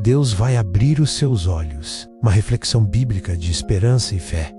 Deus vai abrir os seus olhos. Uma reflexão bíblica de esperança e fé.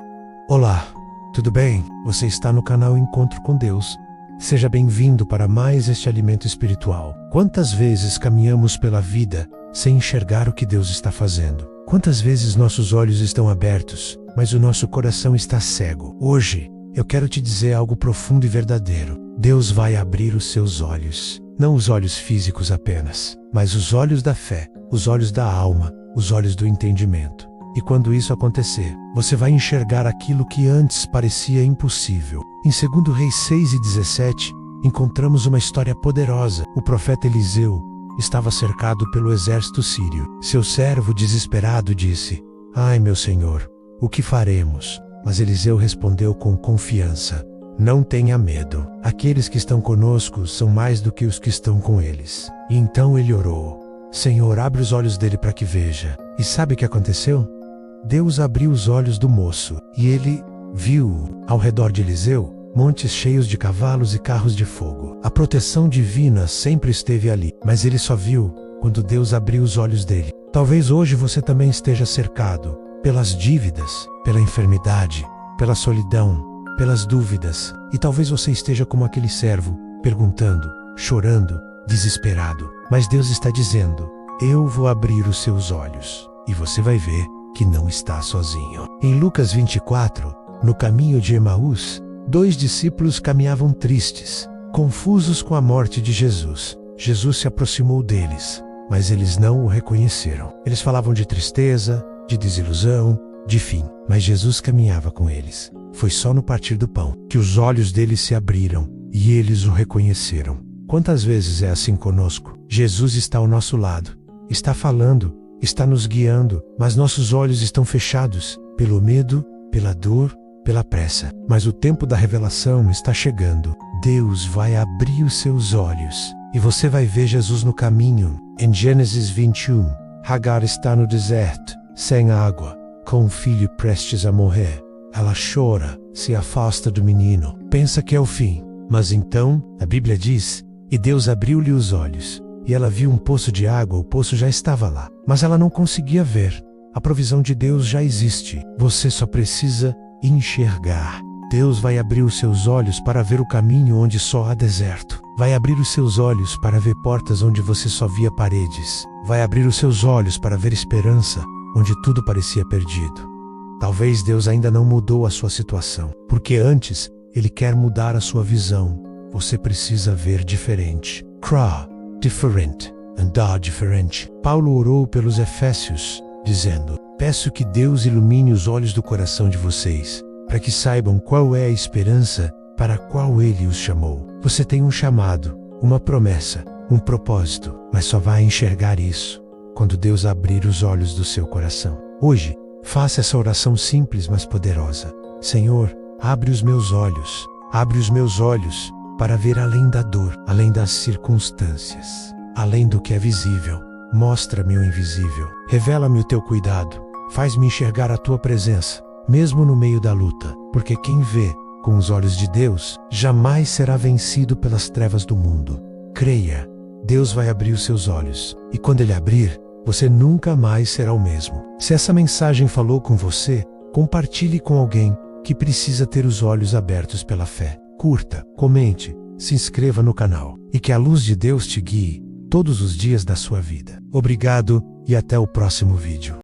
Olá, tudo bem? Você está no canal Encontro com Deus. Seja bem-vindo para mais este alimento espiritual. Quantas vezes caminhamos pela vida sem enxergar o que Deus está fazendo? Quantas vezes nossos olhos estão abertos, mas o nosso coração está cego? Hoje, eu quero te dizer algo profundo e verdadeiro. Deus vai abrir os seus olhos. Não os olhos físicos apenas, mas os olhos da fé, os olhos da alma, os olhos do entendimento. E quando isso acontecer, você vai enxergar aquilo que antes parecia impossível. Em 2 Reis 6:17, encontramos uma história poderosa. O profeta Eliseu estava cercado pelo exército sírio. Seu servo, desesperado, disse: "Ai, meu senhor, o que faremos?" Mas Eliseu respondeu com confiança: "Não tenha medo. Aqueles que estão conosco são mais do que os que estão com eles." E então ele orou: "Senhor, abre os olhos dele para que veja." E sabe o que aconteceu? Deus abriu os olhos do moço, e ele viu, ao redor de Eliseu, montes cheios de cavalos e carros de fogo. A proteção divina sempre esteve ali, mas ele só viu quando Deus abriu os olhos dele. Talvez hoje você também esteja cercado pelas dívidas, pela enfermidade, pela solidão, pelas dúvidas, e talvez você esteja como aquele servo, perguntando, chorando, desesperado. Mas Deus está dizendo: "Eu vou abrir os seus olhos, e você vai ver que não está sozinho." Em Lucas 24, no caminho de Emaús, 2 discípulos caminhavam tristes, confusos com a morte de Jesus. Jesus se aproximou deles, mas eles não o reconheceram. Eles falavam de tristeza, de desilusão, de fim, mas Jesus caminhava com eles. Foi só no partir do pão que os olhos deles se abriram e eles o reconheceram. Quantas vezes é assim conosco? Jesus está ao nosso lado, está falando, está nos guiando, mas nossos olhos estão fechados pelo medo, pela dor, pela pressa. Mas o tempo da revelação está chegando. Deus vai abrir os seus olhos e você vai ver Jesus no caminho. Em Gênesis 21, Hagar está no deserto, sem água, com um filho prestes a morrer. Ela chora, se afasta do menino, pensa que é o fim. Mas então, a Bíblia diz, e Deus abriu-lhe os olhos, e ela viu um poço de água. O poço já estava lá, mas ela não conseguia ver. A provisão de Deus já existe. Você só precisa enxergar. Deus vai abrir os seus olhos para ver o caminho onde só há deserto. Vai abrir os seus olhos para ver portas onde você só via paredes. Vai abrir os seus olhos para ver esperança onde tudo parecia perdido. Talvez Deus ainda não mudou a sua situação, porque antes Ele quer mudar a sua visão. Você precisa ver diferente. Cry, different, and die diferente. Paulo orou pelos Efésios, dizendo: "Peço que Deus ilumine os olhos do coração de vocês, para que saibam qual é a esperança para a qual Ele os chamou." Você tem um chamado, uma promessa, um propósito, mas só vai enxergar isso quando Deus abrir os olhos do seu coração. Hoje, faça essa oração simples, mas poderosa. Senhor, abre os meus olhos para ver além da dor, além das circunstâncias, além do que é visível. Mostra-me o invisível, revela-me o teu cuidado, faz-me enxergar a tua presença, mesmo no meio da luta, porque quem vê com os olhos de Deus jamais será vencido pelas trevas do mundo. Creia, Deus vai abrir os seus olhos, e quando Ele abrir, você nunca mais será o mesmo. Se essa mensagem falou com você, compartilhe com alguém que precisa ter os olhos abertos pela fé. Curta, comente, se inscreva no canal, e que a luz de Deus te guie todos os dias da sua vida. Obrigado e até o próximo vídeo.